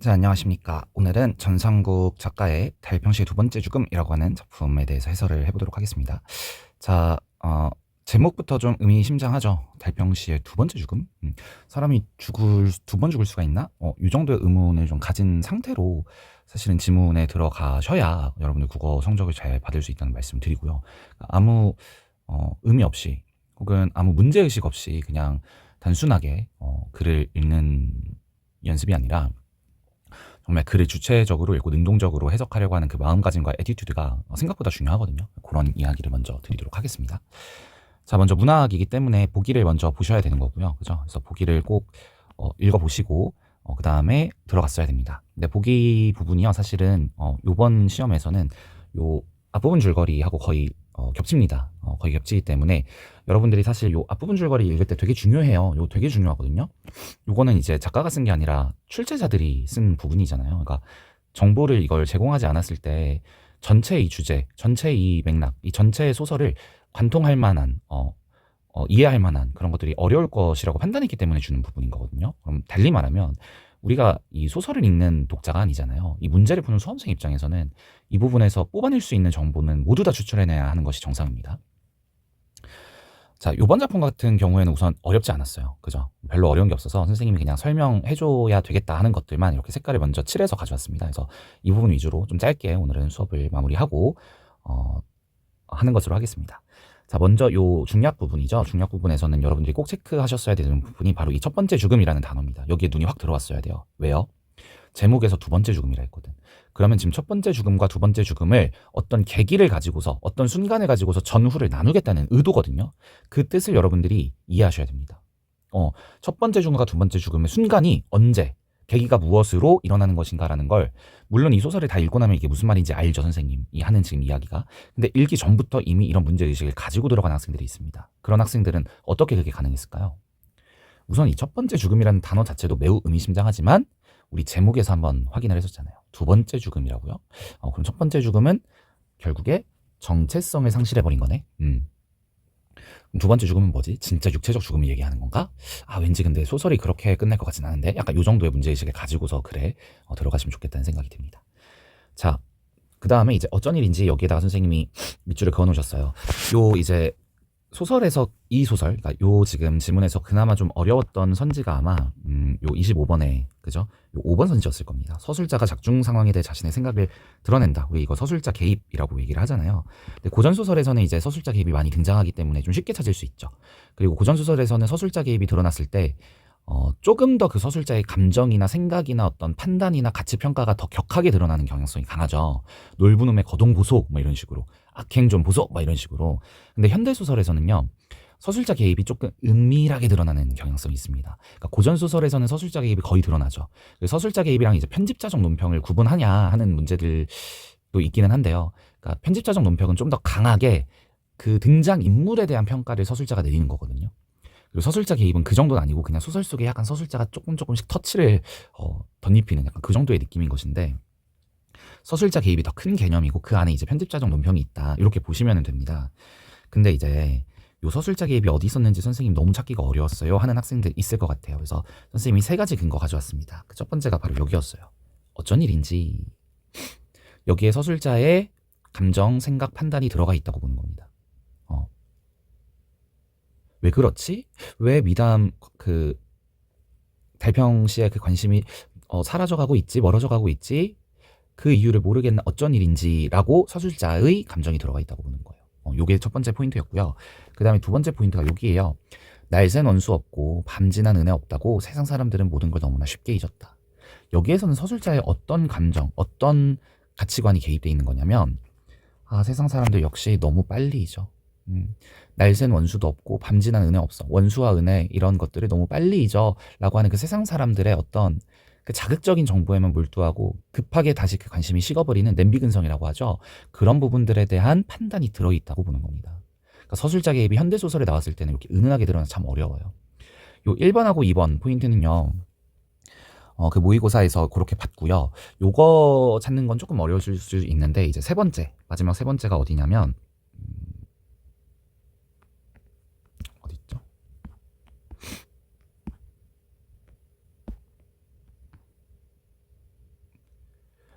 자, 안녕하십니까. 오늘은 전상국 작가의 달평시의 두 번째 죽음이라고 하는 작품에 대해서 해설을 해보도록 하겠습니다. 자, 제목부터 좀 의미심장하죠. 달평시의 두 번째 죽음? 사람이 두 번 죽을 수가 있나? 이 정도의 의문을 좀 가진 상태로 사실은 지문에 들어가셔야 여러분들 국어 성적을 잘 받을 수 있다는 말씀 드리고요. 아무 의미 없이 혹은 아무 문제의식 없이 그냥 단순하게 글을 읽는 연습이 아니라 정말 글을 주체적으로 읽고 능동적으로 해석하려고 하는 그 마음가짐과 애티튜드가 생각보다 중요하거든요. 그런 이야기를 먼저 드리도록 하겠습니다. 자, 먼저 문학이기 때문에 보기를 먼저 보셔야 되는 거고요. 그죠? 그래서 보기를 꼭 읽어보시고 그 다음에 들어갔어야 됩니다. 근데 보기 부분이요, 사실은 요번 시험에서는 요 앞부분 줄거리하고 거의 겹칩니다. 거의 겹치기 때문에 여러분들이 사실 요 앞부분 줄거리 읽을 때 되게 중요해요. 요 되게 중요하거든요. 요거는 이제 작가가 쓴 게 아니라 출제자들이 쓴 부분이잖아요. 그러니까 정보를 이걸 제공하지 않았을 때 전체 이 주제, 전체 이 맥락, 이 전체 소설을 관통할 만한, 이해할 만한 그런 것들이 어려울 것이라고 판단했기 때문에 주는 부분인 거거든요. 그럼 달리 말하면 우리가 이 소설을 읽는 독자가 아니잖아요. 이 문제를 푸는 수험생 입장에서는 이 부분에서 뽑아낼 수 있는 정보는 모두 다 추출해내야 하는 것이 정상입니다. 자, 요번 작품 같은 경우에는 우선 어렵지 않았어요. 그죠? 별로 어려운 게 없어서 선생님이 그냥 설명해줘야 되겠다 하는 것들만 이렇게 색깔을 먼저 칠해서 가져왔습니다. 그래서 이 부분 위주로 좀 짧게 오늘은 수업을 마무리하고, 하는 것으로 하겠습니다. 자, 먼저 요 중략 부분이죠. 중략 부분에서는 여러분들이 꼭 체크하셨어야 되는 부분이 바로 이 첫 번째 죽음이라는 단어입니다. 여기에 눈이 확 들어왔어야 돼요. 왜요? 제목에서 두 번째 죽음이라 했거든. 그러면 지금 첫 번째 죽음과 두 번째 죽음을 어떤 계기를 가지고서 어떤 순간을 가지고서 전후를 나누겠다는 의도거든요. 그 뜻을 여러분들이 이해하셔야 됩니다. 첫 번째 죽음과 두 번째 죽음의 순간이 언제, 계기가 무엇으로 일어나는 것인가라는 걸, 물론 이 소설을 다 읽고 나면 이게 무슨 말인지 알죠, 선생님이 하는 지금 이야기가. 근데 읽기 전부터 이미 이런 문제의식을 가지고 들어간 학생들이 있습니다. 그런 학생들은 어떻게 그게 가능했을까요? 우선 이 첫 번째 죽음이라는 단어 자체도 매우 의미심장하지만 우리 제목에서 한번 확인을 했었잖아요. 두 번째 죽음이라고요? 그럼 첫 번째 죽음은 결국에 정체성을 상실해버린 거네. 그럼 두 번째 죽음은 뭐지? 진짜 육체적 죽음을 얘기하는 건가? 왠지 근데 소설이 그렇게 끝날 것 같진 않은데 약간 요 정도의 문제의식을 가지고서 글에 들어가시면 좋겠다는 생각이 듭니다. 자, 그 다음에 이제 어쩐 일인지 여기에다가 선생님이 밑줄을 그어 놓으셨어요. 요 이제 소설에서 이 소설, 그러니까 요 지금 지문에서 그나마 좀 어려웠던 선지가 아마 요 25번에 그죠? 요 5번 선지였을 겁니다. 서술자가 작중 상황에 대해 자신의 생각을 드러낸다. 우리 이거 서술자 개입이라고 얘기를 하잖아요. 근데 고전 소설에서는 이제 서술자 개입이 많이 등장하기 때문에 좀 쉽게 찾을 수 있죠. 그리고 고전 소설에서는 서술자 개입이 드러났을 때 조금 더 그 서술자의 감정이나 생각이나 어떤 판단이나 가치 평가가 더 격하게 드러나는 경향성이 강하죠. 놀부 놈의 거동보소 뭐 이런 식으로, 악행 좀 보소 뭐 이런 식으로. 근데 현대소설에서는요, 서술자 개입이 조금 은밀하게 드러나는 경향성이 있습니다. 그러니까 고전 소설에서는 서술자 개입이 거의 드러나죠. 서술자 개입이랑 이제 편집자적 논평을 구분하냐 하는 문제들도 있기는 한데요. 그러니까 편집자적 논평은 좀 더 강하게 그 등장 인물에 대한 평가를 서술자가 내리는 거거든요. 그리고 서술자 개입은 그 정도는 아니고 그냥 소설 속에 약간 서술자가 조금씩 터치를 덧입히는 약간 그 정도의 느낌인 것인데, 서술자 개입이 더 큰 개념이고 그 안에 이제 편집자적 논평이 있다, 이렇게 보시면 됩니다. 근데 이제 요 서술자 개입이 어디 있었는지 선생님 너무 찾기가 어려웠어요 하는 학생들 있을 것 같아요. 그래서 선생님이 세 가지 근거 가져왔습니다. 그 첫 번째가 바로 여기였어요. 어쩐 일인지 여기에 서술자의 감정, 생각, 판단이 들어가 있다고 보는 겁니다. 왜 그렇지? 왜 미담 그 달평 씨의 그 관심이 사라져가고 있지, 멀어져가고 있지? 그 이유를 모르겠나, 어쩐 일인지라고 서술자의 감정이 들어가 있다고 보는 거예요. 요게 첫 번째 포인트였고요. 그 다음에 두 번째 포인트가 여기에요. 날샌 원수 없고 밤지난 은혜 없다고 세상 사람들은 모든 걸 너무나 쉽게 잊었다. 여기에서는 서술자의 어떤 감정, 어떤 가치관이 개입되어 있는 거냐면, 세상 사람들 역시 너무 빨리 잊어. 날샌 원수도 없고 밤지난 은혜 없어. 원수와 은혜 이런 것들을 너무 빨리 잊어 라고 하는 그 세상 사람들의 어떤 그 자극적인 정보에만 몰두하고 급하게 다시 그 관심이 식어버리는 냄비근성이라고 하죠. 그런 부분들에 대한 판단이 들어있다고 보는 겁니다. 그러니까 서술자 개입이 현대소설에 나왔을 때는 이렇게 은은하게 드러나서 참 어려워요. 요 1번하고 2번 포인트는요, 그 모의고사에서 그렇게 봤고요. 요거 찾는 건 조금 어려울 수 있는데, 이제 세 번째, 마지막 세 번째가 어디냐면, 어디 있죠?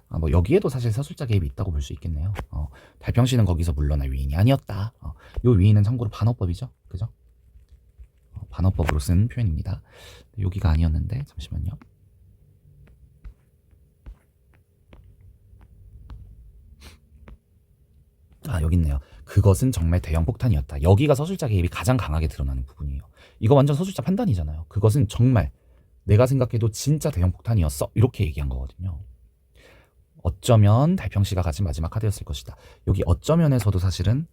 뭐 여기에도 사실 서술자 개입이 있다고 볼 수 있겠네요. 달평씨는 거기서 물러날 위인이 아니었다. 요 위인은 참고로 반어법이죠. 그죠? 반어법으로 쓴 표현입니다. 여기가 아니었는데 잠시만요. 여기 있네요. 그것은 정말 대형 폭탄이었다. 여기가 서술자 개입이 가장 강하게 드러나는 부분이에요. 이거 완전 서술자 판단이잖아요. 그것은 정말 내가 생각해도 진짜 대형 폭탄이었어. 이렇게 얘기한 거거든요. 어쩌면 달평씨가 가진 마지막 카드였을 것이다. 여기 어쩌면에서도 사실은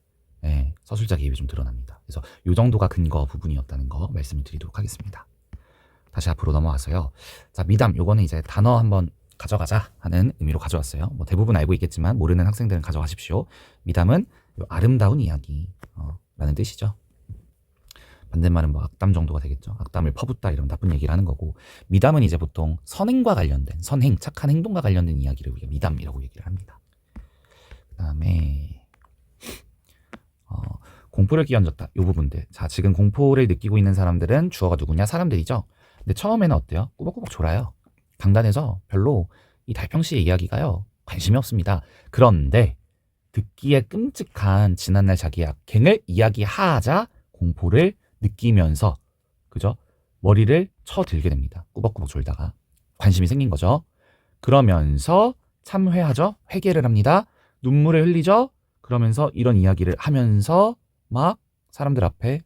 서술자 개입이 좀 드러납니다. 그래서 이 정도가 근거 부분이었다는 거 말씀을 드리도록 하겠습니다. 다시 앞으로 넘어와서요. 자, 미담 요거는 이제 단어 한번 가져가자 하는 의미로 가져왔어요. 뭐 대부분 알고 있겠지만 모르는 학생들은 가져가십시오. 미담은 아름다운 이야기 라는 뜻이죠. 반대말은 뭐 악담 정도가 되겠죠. 악담을 퍼붓다 이런 나쁜 얘기를 하는 거고, 미담은 이제 보통 선행과 관련된, 선행, 착한 행동과 관련된 이야기를 우리가 미담이라고 얘기를 합니다. 그 다음에 공포를 끼얹었다. 이 부분들. 자, 지금 공포를 느끼고 있는 사람들은 주어가 누구냐? 사람들이죠. 근데 처음에는 어때요? 꾸벅꾸벅 졸아요. 강단에서 별로 이 달평씨의 이야기가요 관심이 없습니다. 그런데 듣기에 끔찍한 지난날 자기의 악행을 이야기하자 공포를 느끼면서, 그죠? 머리를 쳐들게 됩니다. 꾸벅꾸벅 졸다가 관심이 생긴 거죠. 그러면서 참회하죠. 회개를 합니다. 눈물을 흘리죠. 그러면서 이런 이야기를 하면서 막 사람들 앞에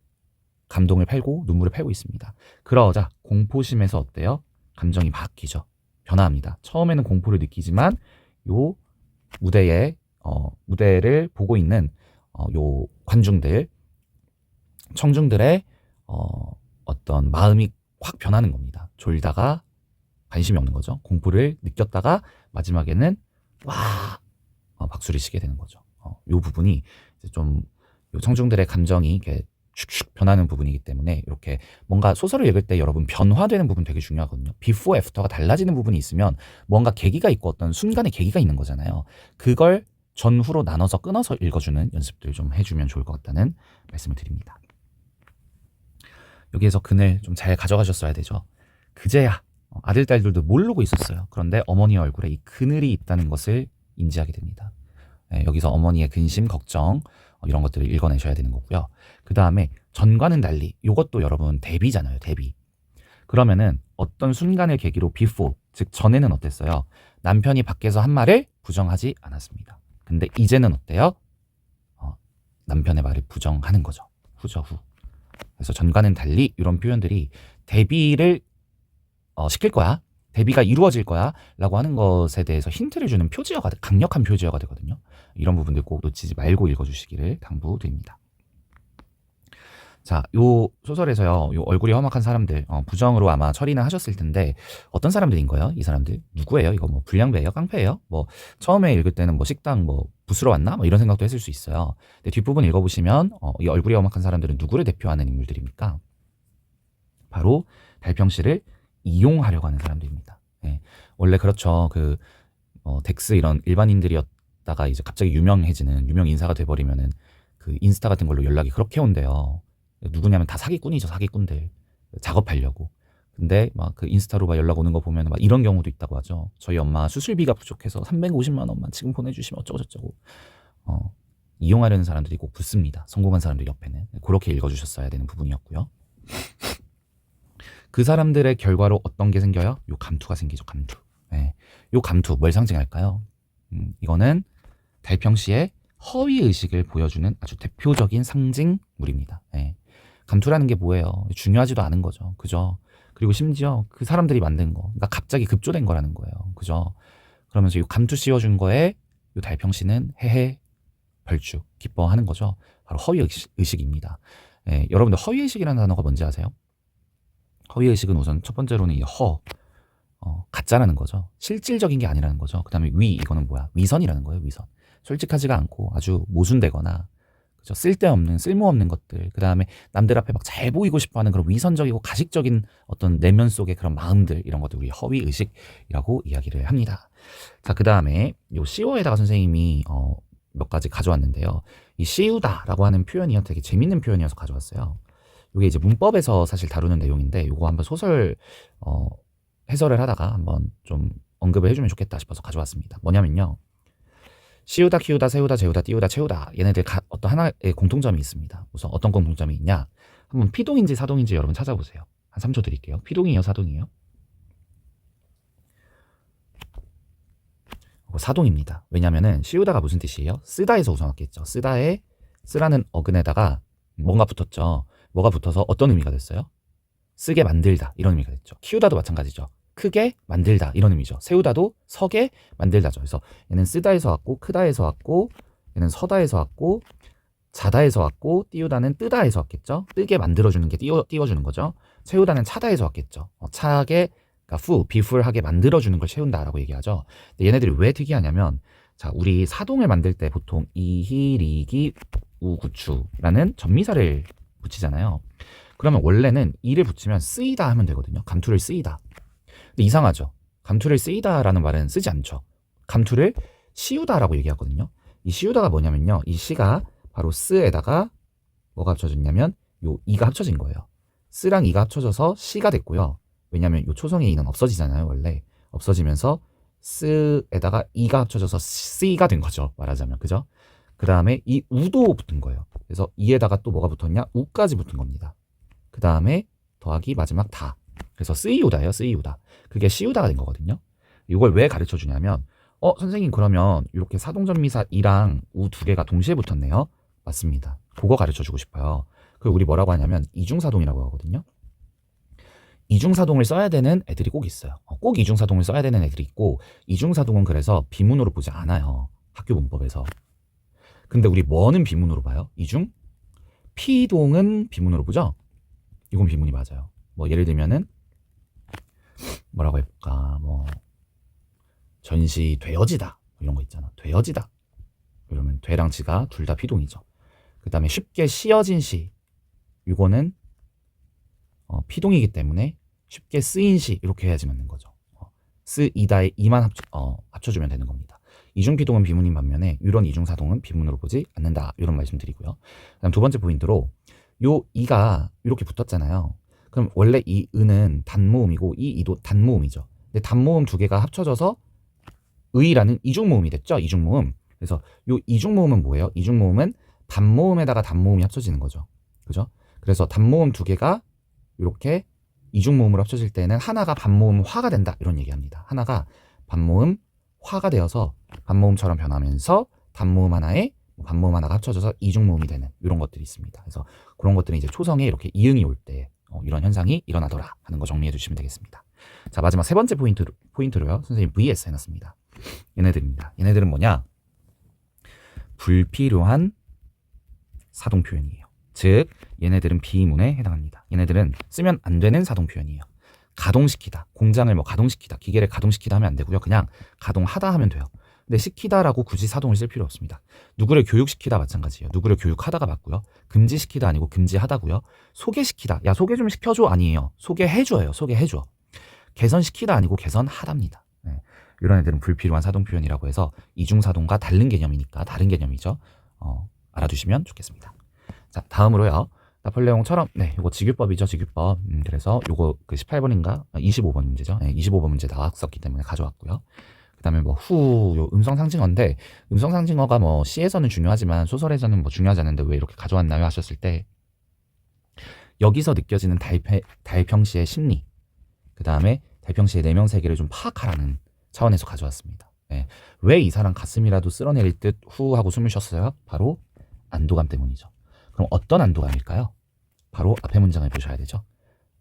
감동을 팔고 눈물을 팔고 있습니다. 그러자 공포심에서 어때요? 감정이 바뀌죠. 변화합니다. 처음에는 공포를 느끼지만 요 무대에 무대를 보고 있는 요 관중들, 청중들의 어떤 마음이 확 변하는 겁니다. 졸다가 관심이 없는 거죠. 공포를 느꼈다가 마지막에는 와 박수를 치게 되는 거죠. 요 부분이 이제 좀 요 청중들의 감정이 이렇게 슉슉 변하는 부분이기 때문에, 이렇게 뭔가 소설을 읽을 때 여러분 변화되는 부분 되게 중요하거든요. 비포 애프터가 달라지는 부분이 있으면 뭔가 계기가 있고 어떤 순간의 계기가 있는 거잖아요. 그걸 전후로 나눠서 끊어서 읽어주는 연습들 좀 해주면 좋을 것 같다는 말씀을 드립니다. 여기에서 그늘 좀 잘 가져가셨어야 되죠. 그제야 아들 딸들도 모르고 있었어요. 그런데 어머니의 얼굴에 이 그늘이 있다는 것을 인지하게 됩니다. 여기서 어머니의 근심, 걱정 이런 것들을 읽어내셔야 되는 거고요. 그 다음에 전과는 달리, 이것도 여러분 대비잖아요. 대비. 그러면은 어떤 순간을 계기로 before, 즉 전에는 어땠어요? 남편이 밖에서 한 말을 부정하지 않았습니다. 근데 이제는 어때요? 남편의 말을 부정하는 거죠. 후죠, 후. 그래서 전과는 달리 이런 표현들이 대비를 시킬 거야, 대비가 이루어질 거야 라고 하는 것에 대해서 힌트를 주는 표지어가, 강력한 표지어가 되거든요. 이런 부분들 꼭 놓치지 말고 읽어주시기를 당부드립니다. 자, 요 소설에서요, 요 얼굴이 험악한 사람들, 부정으로 아마 처리는 하셨을 텐데, 어떤 사람들인 거예요? 이 사람들 누구예요? 이거 뭐 불량배예요? 깡패예요? 뭐 처음에 읽을 때는 뭐 식당 뭐 부스러 왔나? 뭐 이런 생각도 했을 수 있어요. 근데 뒷부분 읽어보시면 이 얼굴이 험악한 사람들은 누구를 대표하는 인물들입니까? 바로 달평씨를 이용하려고 하는 사람들입니다. 네. 원래 그렇죠. 덱스 이런 일반인들이었다가 이제 갑자기 유명해지는, 유명 인사가 돼버리면은 그 인스타 같은 걸로 연락이 그렇게 온대요. 누구냐면 다 사기꾼이죠. 사기꾼들. 작업하려고. 근데 막 그 인스타로 막 연락 오는 거 보면 막 이런 경우도 있다고 하죠. 저희 엄마 수술비가 부족해서 350만 원만 지금 보내주시면 어쩌고저쩌고. 이용하려는 사람들이 꼭 붙습니다. 성공한 사람들 옆에는. 그렇게 읽어주셨어야 되는 부분이었고요. 그 사람들의 결과로 어떤 게 생겨요? 요 감투가 생기죠. 감투. 네. 요 감투 뭘 상징할까요? 이거는 달평씨의 허위의식을 보여주는 아주 대표적인 상징물입니다. 네. 감투라는 게 뭐예요? 중요하지도 않은 거죠. 그죠? 그리고 심지어 그 사람들이 만든 거, 그러니까 갑자기 급조된 거라는 거예요. 그죠? 그러면서 이 감투 씌워준 거에 이 달평씨는 헤헤 벌쭉 기뻐하는 거죠. 바로 허위의식입니다. 네. 여러분들 허위의식이라는 단어가 뭔지 아세요? 허위의식은 우선 첫 번째로는 이 가짜라는 거죠. 실질적인 게 아니라는 거죠. 그 다음에 이거는 뭐야? 위선이라는 거예요. 위선. 솔직하지가 않고 아주 모순되거나, 그죠? 쓸데없는, 쓸모없는 것들. 그 다음에 남들 앞에 막 잘 보이고 싶어하는 그런 위선적이고 가식적인 어떤 내면 속의 그런 마음들, 이런 것들 우리 허위의식이라고 이야기를 합니다. 자, 그 다음에 요 CO에다가 선생님이 몇 가지 가져왔는데요. 이 씌우다라고 하는 표현이 되게 재밌는 표현이어서 가져왔어요. 이게 이제 문법에서 사실 다루는 내용인데, 요거 한번 소설 해설을 하다가 한번 좀 언급을 해주면 좋겠다 싶어서 가져왔습니다. 뭐냐면요. 씌우다, 키우다, 세우다, 재우다, 띄우다, 채우다. 얘네들 어떤 하나의 공통점이 있습니다. 우선 어떤 공통점이 있냐? 한번 피동인지 사동인지 여러분 찾아보세요. 한 3초 드릴게요. 피동이에요, 사동이에요? 사동입니다. 왜냐면은 씌우다가 무슨 뜻이에요? 쓰다에서 우선 왔겠죠. 쓰다에 쓰라는 어근에다가 뭔가 붙었죠. 뭐가 붙어서 어떤 의미가 됐어요? 쓰게 만들다 이런 의미가 됐죠. 키우다도 마찬가지죠. 크게 만들다 이런 의미죠. 세우다도 서게 만들다죠. 그래서 얘는 쓰다에서 왔고 크다에서 왔고 얘는 서다에서 왔고 자다에서 왔고 띄우다는 뜨다에서 왔겠죠. 뜨게 만들어주는 게 띄워주는 거죠. 채우다는 차다에서 왔겠죠. 차게 그러니까 비풀하게 만들어주는 걸 채운다라고 얘기하죠. 근데 얘네들이 왜 특이하냐면 자 우리 사동을 만들 때 보통 이희리기 우구추라는 전미사를 붙이잖아요. 그러면 원래는 이를 붙이면 쓰이다 하면 되거든요. 감투를 쓰이다. 근데 이상하죠. 감투를 쓰이다라는 말은 쓰지 않죠. 감투를 씌우다라고 얘기하거든요. 이 씌우다가 뭐냐면요. 이 시가 바로 쓰에다가 뭐가 합쳐졌냐면 요 이가 합쳐진 거예요. 쓰랑 이가 합쳐져서 시가 됐고요. 왜냐면 요 초성의 이는 없어지잖아요. 원래 없어지면서 쓰에다가 이가 합쳐져서 쓰이가 된 거죠. 말하자면 그죠? 그 다음에 이 우도 붙은 거예요. 그래서 이에다가 또 뭐가 붙었냐? 우까지 붙은 겁니다. 그 다음에 더하기 마지막 다. 그래서 쓰이우다예요. 쓰이우다. 그게 시우다가 된 거거든요. 이걸 왜 가르쳐 주냐면 선생님 그러면 이렇게 사동전미사 이랑 우 두 개가 동시에 붙었네요. 맞습니다. 그거 가르쳐 주고 싶어요. 그 우리 뭐라고 하냐면 이중사동이라고 하거든요. 이중사동을 써야 되는 애들이 꼭 있어요. 꼭 이중사동을 써야 되는 애들이 있고 이중사동은 그래서 비문으로 보지 않아요. 학교 문법에서. 근데 우리 뭐는 비문으로 봐요? 이중? 피동은 비문으로 보죠? 이건 비문이 맞아요. 뭐 예를 들면은 뭐라고 해볼까? 뭐 전시 되어지다 이런 거 있잖아. 되어지다. 이러면 되랑 지가 둘 다 피동이죠. 그 다음에 쉽게 씌어진 시 이거는 피동이기 때문에 쉽게 쓰인 시 이렇게 해야지 맞는 거죠. 쓰이다에 이만 합쳐주면 되는 겁니다. 이중피동은 비문인 반면에 이런 이중사동은 비문으로 보지 않는다. 이런 말씀 드리고요. 그다음 두 번째 포인트로 요 이가 이렇게 붙었잖아요. 그럼 원래 이 은은 단모음이고 이 이도 단모음이죠. 근데 단모음 두 개가 합쳐져서 의라는 이중모음이 됐죠. 이중모음. 그래서 요 이중모음은 뭐예요? 이중모음은 단모음에다가 단모음이 합쳐지는 거죠. 그죠? 그래서 단모음 두 개가 이렇게 이중모음으로 합쳐질 때는 하나가 반모음 화가 된다. 이런 얘기합니다. 하나가 반모음 화가 되어서 반모음처럼 변하면서 단모음 하나에 반모음 하나가 합쳐져서 이중모음이 되는 이런 것들이 있습니다. 그래서 그런 것들은 이제 초성에 이렇게 이응이 올 때 이런 현상이 일어나더라 하는 거 정리해 주시면 되겠습니다. 자 마지막 세 번째 포인트로요. 선생님 VS 해놨습니다. 얘네들입니다. 얘네들은 뭐냐? 불필요한 사동 표현이에요. 즉 얘네들은 비문에 해당합니다. 얘네들은 쓰면 안 되는 사동 표현이에요. 가동시키다, 공장을 뭐 가동시키다, 기계를 가동시키다 하면 안 되고요. 그냥 가동하다 하면 돼요. 근데 시키다라고 굳이 사동을 쓸 필요 없습니다. 누구를 교육시키다 마찬가지예요. 누구를 교육하다가 맞고요. 금지시키다 아니고 금지하다고요. 소개시키다, 야 소개 좀 시켜줘 아니에요. 소개해줘요. 소개해줘. 개선시키다 아니고 개선하답니다. 네. 이런 애들은 불필요한 사동 표현이라고 해서 이중사동과 다른 개념이니까 다른 개념이죠. 알아두시면 좋겠습니다. 자 다음으로요. 나폴레옹처럼 이거 직유법이죠. 직유법. 그래서 요거 그 18번인가 25번 문제죠. 25번 문제 나왔었기 때문에 가져왔고요. 그 다음에 뭐 요 음성상징어인데 음성상징어가 뭐 시에서는 중요하지만 소설에서는 뭐 중요하지 않은데 왜 이렇게 가져왔나요 하셨을 때 여기서 느껴지는 달평시의 심리 그 다음에 달평시의 내면 세계를 좀 파악하라는 차원에서 가져왔습니다. 왜 이 사람 가슴이라도 쓸어내릴 듯 후 하고 숨을 쉬었어요? 바로 안도감 때문이죠. 그럼 어떤 안도감일까요? 바로 앞에 문장을 보셔야 되죠.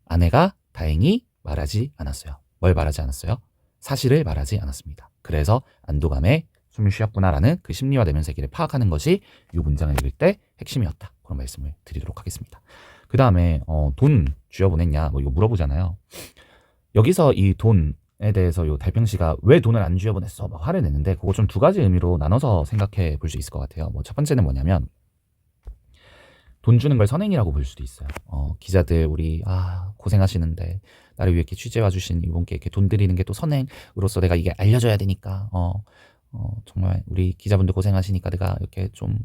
아내가 다행히 말하지 않았어요. 뭘 말하지 않았어요? 사실을 말하지 않았습니다. 그래서 안도감에 숨을 쉬었구나라는 그 심리와 내면 세계를 파악하는 것이 이 문장을 읽을 때 핵심이었다. 그런 말씀을 드리도록 하겠습니다. 그 다음에 돈 쥐어 보냈냐 뭐 이거 물어보잖아요. 여기서 이 돈에 대해서 요 달평씨가 왜 돈을 안 쥐어 보냈어 막 화를 내는데 그거 좀 두 가지 의미로 나눠서 생각해 볼 수 있을 것 같아요. 뭐 첫 번째는 뭐냐면 돈 주는 걸 선행이라고 볼 수도 있어요. 기자들 우리 고생하시는데 나를 위해 이렇게 취재 와주신 이분께 이렇게 돈 드리는 게 또 선행으로서 내가 이게 알려줘야 되니까 정말 우리 기자분들 고생하시니까 내가 이렇게 좀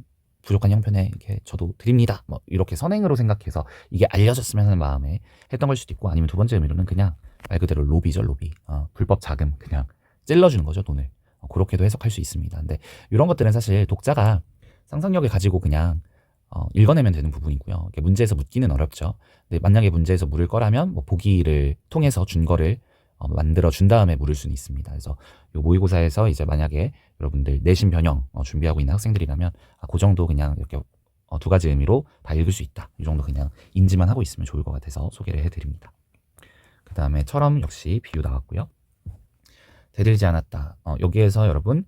부족한 형편에 이렇게 저도 드립니다. 뭐 이렇게 선행으로 생각해서 이게 알려졌으면 하는 마음에 했던 걸 수도 있고 아니면 두 번째 의미로는 그냥 말 그대로 로비죠. 로비. 불법 자금 그냥 찔러주는 거죠, 돈을. 그렇게도 해석할 수 있습니다. 근데 이런 것들은 사실 독자가 상상력을 가지고 그냥 읽어내면 되는 부분이고요. 문제에서 묻기는 어렵죠. 근데 만약에 문제에서 물을 거라면 뭐 보기를 통해서 준 거를 만들어 준 다음에 물을 수는 있습니다. 그래서 요 모의고사에서 이제 만약에 여러분들 내신 변형 준비하고 있는 학생들이라면 그 정도 그냥 이렇게 두 가지 의미로 다 읽을 수 있다. 이 정도 그냥 인지만 하고 있으면 좋을 것 같아서 소개를 해드립니다. 그 다음에 처럼 역시 비유 나왔고요. 대들지 않았다. 여기에서 여러분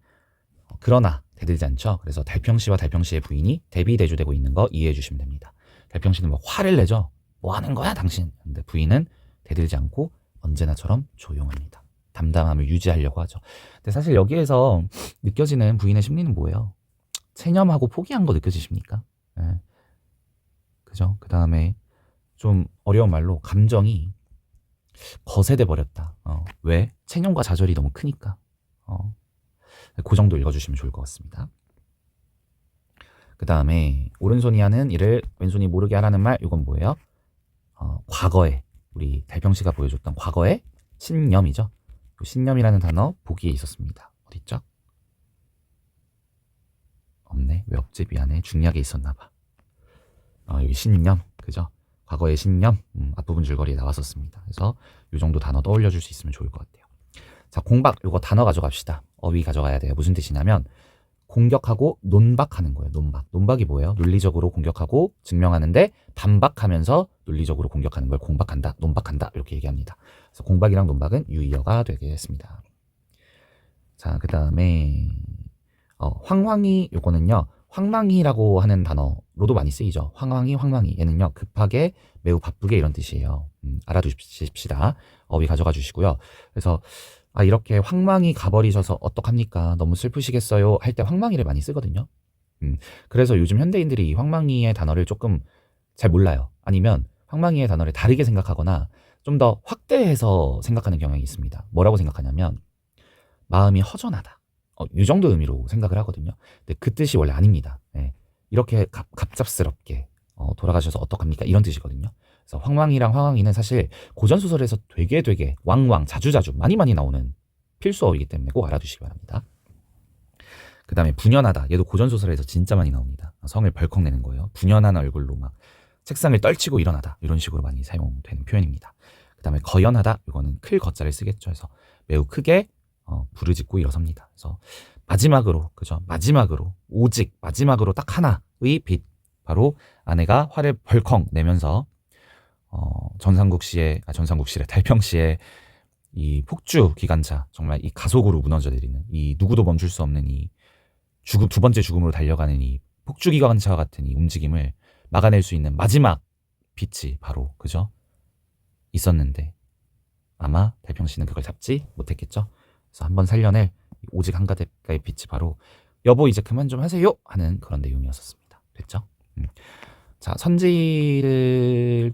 그러나 대들지 않죠. 그래서 달평씨와 달평씨의 부인이 대비대조되고 있는 거 이해해 주시면 됩니다. 달평씨는 뭐 화를 내죠. 뭐 하는 거야 당신. 근데 부인은 대들지 않고 언제나처럼 조용합니다. 담담함을 유지하려고 하죠. 근데 사실 여기에서 느껴지는 부인의 심리는 뭐예요? 체념하고 포기한 거 느껴지십니까? 네. 그죠? 그 다음에 좀 어려운 말로 감정이 거세돼 버렸다. 왜? 체념과 좌절이 너무 크니까. 그 정도 읽어주시면 좋을 것 같습니다. 그 다음에 오른손이 하는 일을 왼손이 모르게 하라는 말, 이건 뭐예요? 과거에 우리 달평씨가 보여줬던 과거의 신념이죠. 신념이라는 단어 보기에 있었습니다. 어디 있죠? 없네. 왜 없지? 미안해. 중약에 있었나 봐. 여기 신념, 그죠? 과거의 신념, 앞부분 줄거리에 나왔었습니다. 그래서 이 정도 단어 떠올려 줄 수 있으면 좋을 것 같아요. 자, 공박, 요거 단어 가져갑시다. 어휘 가져가야 돼요. 무슨 뜻이냐면 공격하고 논박하는 거예요. 논박. 논박이 뭐예요? 논리적으로 공격하고 증명하는데 반박하면서 논리적으로 공격하는 걸 공박한다, 논박한다 이렇게 얘기합니다. 그래서 공박이랑 논박은 유의어가 되겠습니다. 자, 그 다음에 황황이, 요거는요 황망이라고 하는 단어로도 많이 쓰이죠. 황황이, 황망이. 얘는요 급하게, 매우 바쁘게 이런 뜻이에요. 알아두십시다. 어휘 가져가 주시고요. 그래서 이렇게 황망이 가버리셔서 어떡합니까? 너무 슬프시겠어요? 할 때 황망이를 많이 쓰거든요. 그래서 요즘 현대인들이 이 황망이의 단어를 조금 잘 몰라요. 아니면 황망이의 단어를 다르게 생각하거나 좀 더 확대해서 생각하는 경향이 있습니다. 뭐라고 생각하냐면 마음이 허전하다. 이 정도 의미로 생각을 하거든요. 근데 그 뜻이 원래 아닙니다. 네. 이렇게 갑작스럽게 돌아가셔서 어떡합니까? 이런 뜻이거든요. 그래서 황망이랑 황황이는 사실 고전소설에서 되게 왕왕 자주자주 많이 나오는 필수어이기 때문에 꼭 알아두시기 바랍니다. 그 다음에 분연하다. 얘도 고전소설에서 진짜 많이 나옵니다. 성을 벌컥 내는 거예요. 분연한 얼굴로 막 책상을 떨치고 일어나다. 이런 식으로 많이 사용되는 표현입니다. 그 다음에 거연하다. 이거는 클 거자를 쓰겠죠. 그래서 매우 크게 부르짖고 일어섭니다. 그래서 마지막으로, 그죠? 오직 마지막으로 딱 하나의 빛. 바로 아내가 화를 벌컥 내면서 전상국시의 달평시의 이 폭주 기관차, 정말 이 가속으로 무너져 내리는, 이 누구도 멈출 수 없는 이 두 번째 죽음으로 달려가는 이 폭주 기관차와 같은 이 움직임을 막아낼 수 있는 마지막 빛이 바로, 그죠? 있었는데 아마 달평시는 그걸 잡지 못했겠죠. 그래서 한번 살려낼 오직 한 가닥의 빛이 바로 여보 이제 그만 좀 하세요 하는 그런 내용이었습니다. 됐죠? 자, 선지들도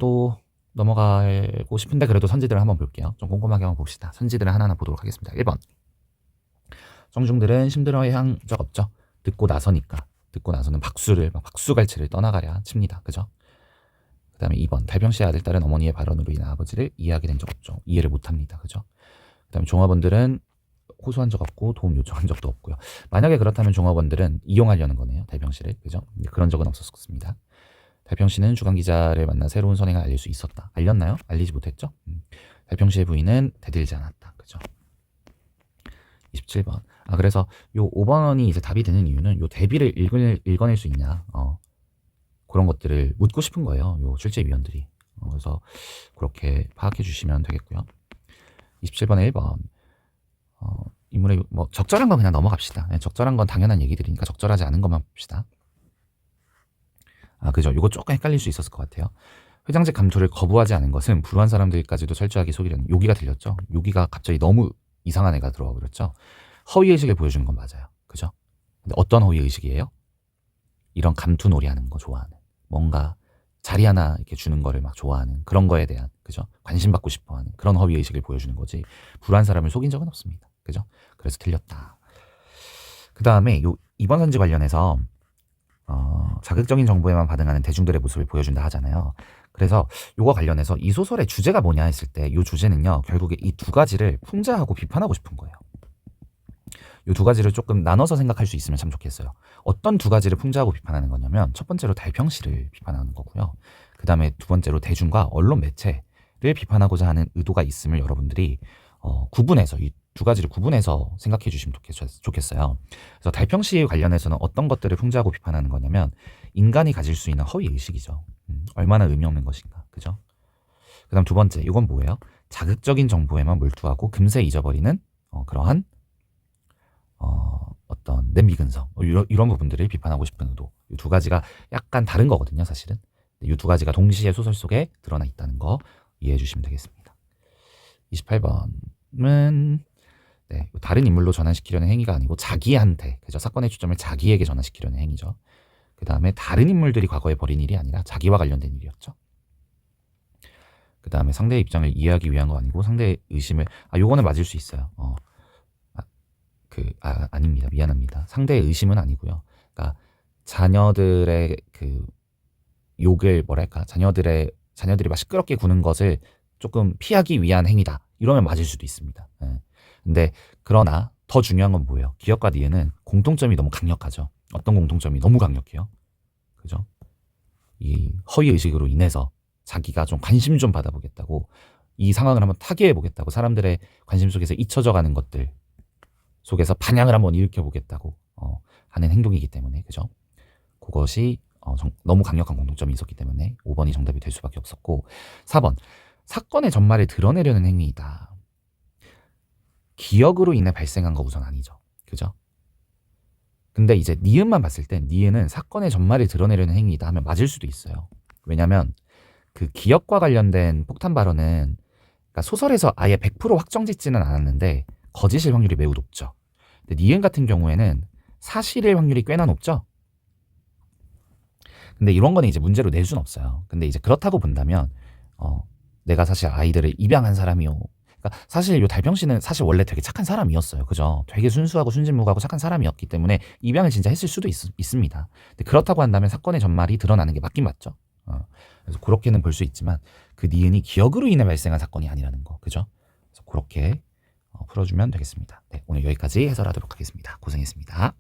넘어가고 싶은데 그래도 선지들을 한번 볼게요. 좀 꼼꼼하게 한번 봅시다. 선지들을 하나하나 보도록 하겠습니다. 1번. 정중들은 힘들어한 적 없죠. 듣고 나서는 박수갈채를 떠나가랴 칩니다. 그죠? 그 다음에 2번. 달평시의 아들, 딸은 어머니의 발언으로 인한 아버지를 이해하게 된 적 없죠. 이해를 못합니다. 그죠? 그 다음에 종업원들은 호소한 적 없고 도움 요청한 적도 없고요. 만약에 그렇다면 종업원들은 이용하려는 거네요. 달평시를. 그죠? 그런 적은 없었습니다. 달평시는 주간기자를 만나 새로운 선행을 알릴 수 있었다. 알렸나요? 알리지 못했죠? 달평시의 부인은 대들지 않았다. 그죠? 27번. 그래서 요 5번이 이제 답이 되는 이유는 요 대비를 읽어낼 수 있냐. 그런 것들을 묻고 싶은 거예요. 요 출제위원들이. 그래서 그렇게 파악해 주시면 되겠고요. 27번에 1번. 인물의 적절한 건 그냥 넘어갑시다. 적절한 건 당연한 얘기들이니까 적절하지 않은 것만 봅시다. 그죠. 요거 조금 헷갈릴 수 있었을 것 같아요. 회장직 감투를 거부하지 않은 것은 불우한 사람들까지도 철저하게 속이려는 요기가 들렸죠. 요기가 갑자기 너무 이상한 애가 들어와 버렸죠. 허위의식을 보여주는 건 맞아요. 그죠? 근데 어떤 허위의식이에요? 이런 감투놀이 하는 거 좋아하는, 뭔가 자리 하나 이렇게 주는 거를 막 좋아하는 그런 거에 대한, 그죠? 관심 받고 싶어 하는 그런 허위의식을 보여주는 거지 불우한 사람을 속인 적은 없습니다. 그죠? 그래서 틀렸다. 그 다음에 요 이번 선지 관련해서 자극적인 정보에만 반응하는 대중들의 모습을 보여준다 하잖아요. 그래서 요거 관련해서 이 소설의 주제가 뭐냐 했을 때 요 주제는요 결국에 이 두 가지를 풍자하고 비판하고 싶은 거예요. 이 두 가지를 조금 나눠서 생각할 수 있으면 참 좋겠어요. 어떤 두 가지를 풍자하고 비판하는 거냐면 첫 번째로 달평씨를 비판하는 거고요. 그 다음에 두 번째로 대중과 언론 매체를 비판하고자 하는 의도가 있음을 여러분들이 구분해서 이 두 가지를 구분해서 생각해 주시면 좋겠어요. 그래서 달평씨 관련해서는 어떤 것들을 풍자하고 비판하는 거냐면 인간이 가질 수 있는 허위 의식이죠. 얼마나 의미 없는 것인가, 그죠? 그다음 두 번째, 이건 뭐예요? 자극적인 정보에만 몰두하고 금세 잊어버리는 그러한 어떤 냄비 근성 이런 부분들을 비판하고 싶은 의도. 이 두 가지가 약간 다른 거거든요, 사실은. 이 두 가지가 동시에 소설 속에 드러나 있다는 거 이해해 주시면 되겠습니다. 28번은 다른 인물로 전환시키려는 행위가 아니고 자기한테, 그죠? 사건의 초점을 자기에게 전환시키려는 행위죠. 그 다음에 다른 인물들이 과거에 벌인 일이 아니라 자기와 관련된 일이었죠. 그 다음에 상대의 입장을 이해하기 위한 거 아니고 상대의 의심을 요거는 맞을 수 있어요. 아닙니다. 미안합니다. 상대의 의심은 아니고요. 그러니까 자녀들의 그 욕을 자녀들이 막 시끄럽게 구는 것을 조금 피하기 위한 행위다. 이러면 맞을 수도 있습니다. 근데 그러나 더 중요한 건 뭐예요? 기억과 니은은 공통점이 너무 강력하죠. 어떤 공통점이 너무 강력해요? 그죠? 이 허위 의식으로 인해서 자기가 좀 관심 좀 받아보겠다고 이 상황을 한번 타개해 보겠다고 사람들의 관심 속에서 잊혀져 가는 것들 속에서 반향을 한번 일으켜 보겠다고 하는 행동이기 때문에, 그죠? 그것이 너무 강력한 공통점이 있었기 때문에 5번이 정답이 될 수밖에 없었고, 4번 사건의 전말을 드러내려는 행위이다. 기억으로 인해 발생한 거 우선 아니죠, 그죠? 근데 이제 니은만 봤을 땐 니은은 사건의 전말을 드러내려는 행위이다 하면 맞을 수도 있어요. 왜냐면 그 기억과 관련된 폭탄 발언은 그러니까 소설에서 아예 100% 확정짓지는 않았는데 거짓일 확률이 매우 높죠. 근데 니은 같은 경우에는 사실일 확률이 꽤나 높죠. 근데 이런 거는 이제 문제로 낼 수는 없어요. 근데 이제 그렇다고 본다면 내가 사실 아이들을 입양한 사람이요. 그러니까 사실 요 달평씨는 사실 원래 되게 착한 사람이었어요. 그죠? 되게 순수하고 순진무구하고 착한 사람이었기 때문에 입양을 진짜 했을 수도 있습니다. 근데 그렇다고 한다면 사건의 전말이 드러나는 게 맞긴 맞죠. 그래서 그렇게는 볼 수 있지만 그 니은이 기억으로 인해 발생한 사건이 아니라는 거, 그죠? 그래서 그렇게 풀어주면 되겠습니다. 네, 오늘 여기까지 해설하도록 하겠습니다. 고생했습니다.